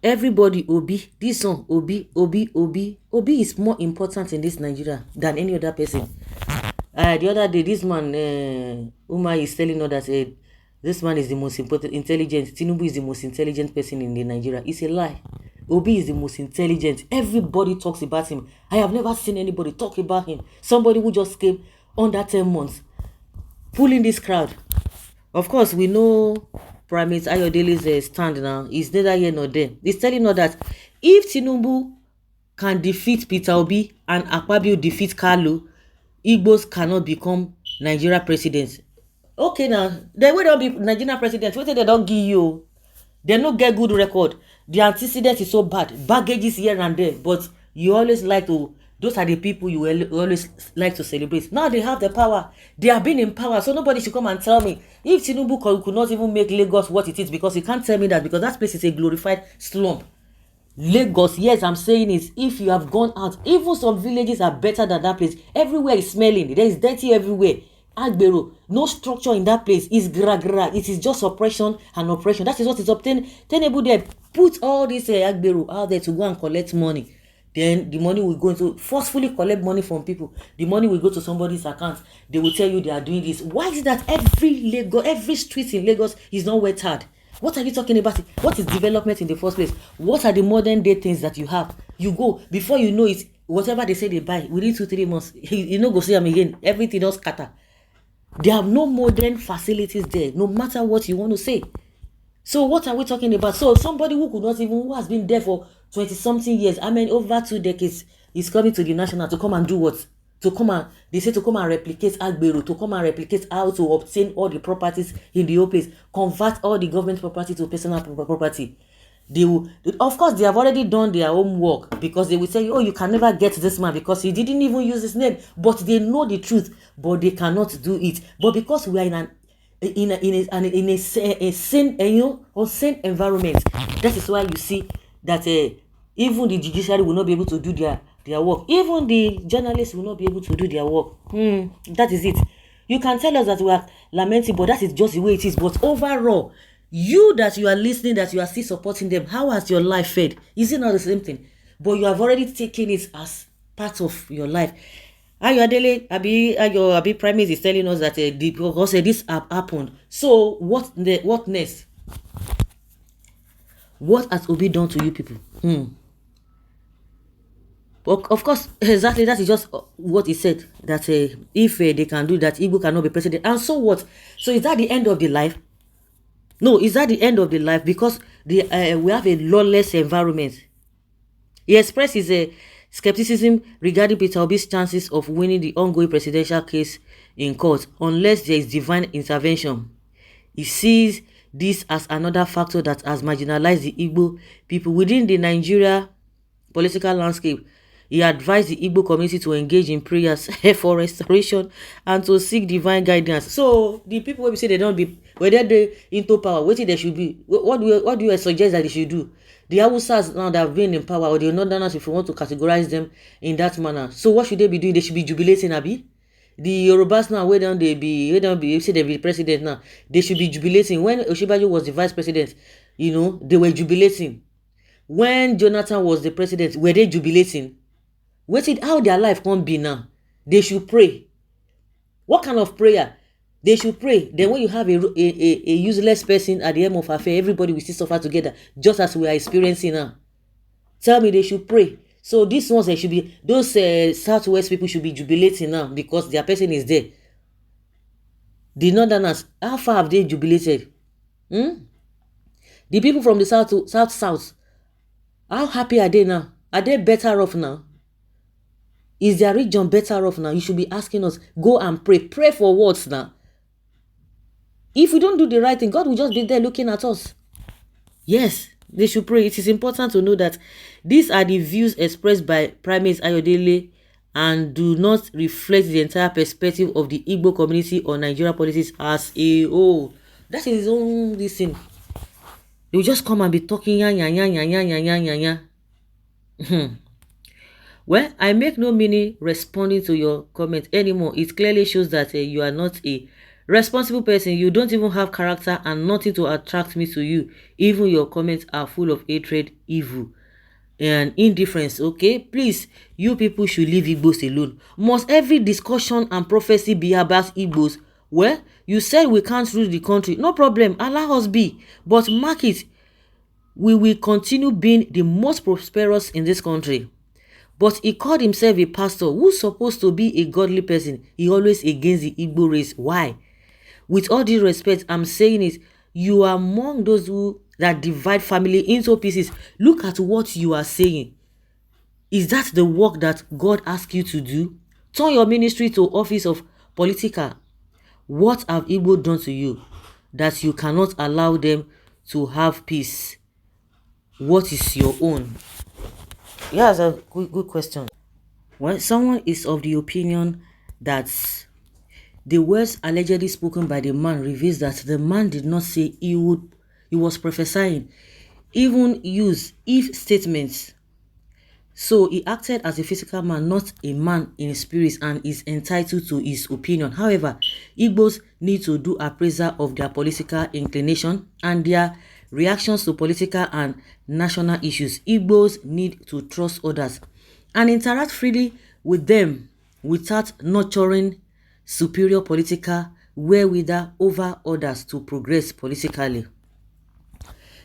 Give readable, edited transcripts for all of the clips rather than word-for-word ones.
Everybody Obi, this one Obi is more important in this Nigeria than any other person. The other day, this man Uma is telling us that this man is the most intelligent. Tinubu is the most intelligent person in the Nigeria. It's a lie. Obi is the most intelligent. Everybody talks about him. I have never seen anybody talk about him. Somebody who just came under 10 months, pulling this crowd. Of course, we know Primate Ayodele's stand now. He's neither here nor there. He's telling us that if Tinubu can defeat Peter Obi and Akpabio defeat Kalu, Igbos cannot become Nigeria president. Okay, now they will not be Nigerian president. What they don't give you? They no get good record. The antecedent is so bad. Baggages here and there, but you always like to. Those are the people you always like to celebrate. Now they have the power. They have been in power, so nobody should come and tell me if Tinubu could not even make Lagos what it is, because he can't tell me that, because that place is a glorified slump. Lagos, yes, I'm saying is, if you have gone out, even some villages are better than that place. Everywhere is smelling. There is dirty everywhere. Agbero, no structure in that place. It's gra. It is just oppression and oppression. That is what is obtainable there. Put all this Agbero out there to go and collect money. Then the money will go into forcefully collect money from people. The money will go to somebody's account. They will tell you they are doing this. Why is it that every street in Lagos is not weathered? What are you talking about? What is development in the first place? What are the modern day things that you have? You go, before you know it, whatever they say they buy, within 2-3 months, you know, go see them again. Everything else scatter. They have no modern facilities there, no matter what you want to say. So what are we talking about? So somebody who has been there for 20-something years, over 2 decades, is coming to the national to come and do what? They say to come and replicate Agbero, to come and replicate how to obtain all the properties in the old place, convert all the government property to personal property. Of course, they have already done their homework, because they will say, oh, you can never get this man because he didn't even use his name. But they know the truth, but they cannot do it. But because we are in a sane environment, that is why you see that even the judiciary will not be able to do their work. Even the journalists will not be able to do their work. That is it. You can tell us that we are lamenting, but that is just the way it is. But overall, you that you are listening, that you are still supporting them, how has your life fed? Is it not the same thing? But you have already taken it as part of your life. Ayodele, Abi Primate is telling us that because this happened. So what next? What has Obi done to you people? Of course, exactly, that is just what he said, that if they can do that, Igbo cannot be president. And so what? So is that the end of the life? No, is that the end of the life? Because we have a lawless environment. He expressed his skepticism regarding Peter Obi's chances of winning the ongoing presidential case in court unless there is divine intervention. He sees this as another factor that has marginalized the Igbo people within the Nigeria political landscape. He advised the Igbo community to engage in prayers for restoration and to seek divine guidance. So the people will say they don't be, whether they into power, what they should be. What do you suggest that they should do? The Hausas now that have been in power, or the Northerners, if you want to categorize them in that manner. So what should they be doing? They should be jubilating, Abi. The Yorubas now, where don't be, say they be president now. They should be jubilating. When Oshibajo was the vice president, they were jubilating. When Jonathan was the president, were they jubilating? Waiting how their life can't be now. They should pray. What kind of prayer? They should pray. Then when you have a useless person at the end of affair, everybody will still suffer together, just as we are experiencing now. Tell me they should pray. So these ones, they should be, those Southwest people should be jubilating now because their person is there. The Northerners, how far have they jubilated? The people from the South, how happy are they now? Are they better off now? Is their region better off now? You should be asking us, go and pray. Pray for what now? If we don't do the right thing, God will just be there looking at us. Yes, they should pray. It is important to know that these are the views expressed by Primate Ayodele and do not reflect the entire perspective of the Igbo community or Nigeria politics as a whole. That is his own thing. They will just come and be talking Well, I make no meaning responding to your comment anymore. It clearly shows that you are not a Responsible person, you don't even have character and nothing to attract me to you. Even your comments are full of hatred, evil, and indifference. Okay, please, you people should leave Igbos alone. Must every discussion and prophecy be about Igbos? Well, you said we can't rule the country. No problem, allow us be. But mark it, we will continue being the most prosperous in this country. But he called himself a pastor who's supposed to be a godly person. He always against the Igbo race. Why? With all due respect, I'm saying it, you are among those who that divide family into pieces. Look at what you are saying. Is that the work that God asked you to do? Turn your ministry to office of political. What have Igbo done to you that you cannot allow them to have peace? What is your own? Yeah, that's a good question. When someone is of the opinion that the words allegedly spoken by the man reveals that the man did not say he was prophesying, even use if statements. So he acted as a physical man, not a man in spirit, and is entitled to his opinion. However, Igbos need to do appraisal of their political inclination and their reactions to political and national issues. Igbos need to trust others and interact freely with them without nurturing superior political wherewithal over others to progress politically.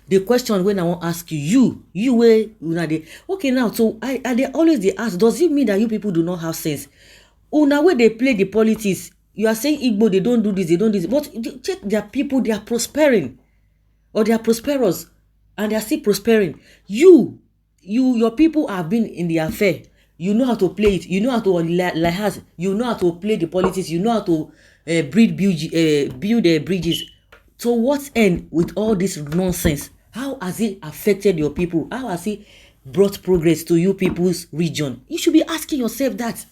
The question when I want to ask you where una dey okay now, so I dey always dey ask, does it mean that you people do not have sense? Una wey dey play the politics, you are saying Igbo they don't do this, they don't do this, but check their people, they are prospering, or they are prosperous and they are still prospering. Your people have been in the affair. You know how to play it, you know how to liars, you know how to play the politics, you know how to build bridges. To what end with all this nonsense? How has it affected your people? How has it brought progress to you people's region? You should be asking yourself that.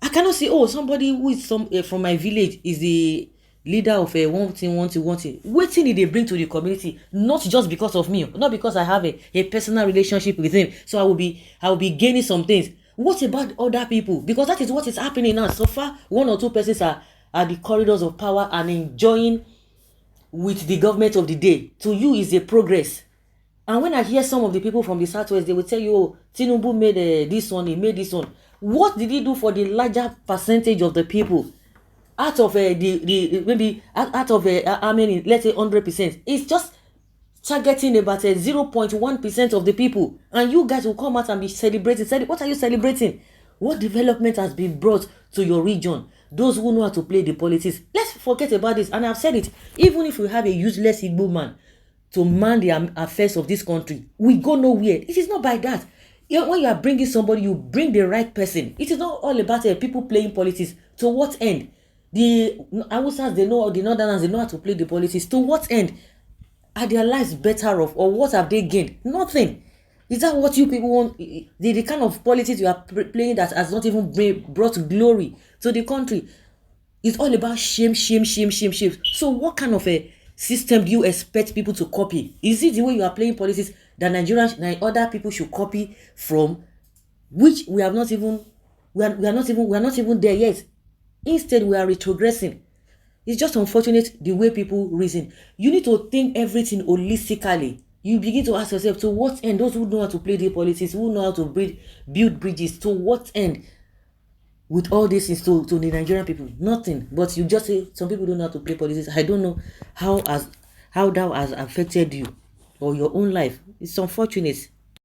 I cannot say, oh, somebody who is from my village is the leader of one thing. What thing did they bring to the community? Not just because of me, not because I have a personal relationship with him. So I will be gaining some things. What about other people? Because that is what is happening now. So far, one or two persons are at the corridors of power and enjoying with the government of the day. To you is a progress. And when I hear some of the people from the southwest, they will tell you, oh, Tinubu made this one, he made this one. What did he do for the larger percentage of the people? Out of maybe out of I mean, let's say 100%, it's just targeting about 0.1% of the people. And you guys will come out and be celebrating. What are you celebrating? What development has been brought to your region? Those who know how to play the politics, let's forget about this. And I've said it, even if we have a useless Igbo man to man the affairs of this country, we go nowhere. It is not by that. When you are bringing somebody, you bring the right person. It is not all about people playing politics. To what end? The Hausas, they know, the Northerners, they know how to play the politics. To what end? Are their lives better off, or what have they gained? Nothing. Is that what you people want? The kind of politics you are playing that has not even brought glory to the country. It's all about shame. So what kind of a system do you expect people to copy? Is it the way you are playing politics that Nigerians and other people should copy from, which we are not even there yet? Instead, we are retrogressing. It's just unfortunate the way people reason. You need to think everything holistically. You begin to ask yourself, to what end? Those who know how to play the politics, who know how to build bridges, to what end? With all this is to the Nigerian people, nothing. But you just say some people don't know how to play politics. I don't know how that has affected you or your own life. It's unfortunate.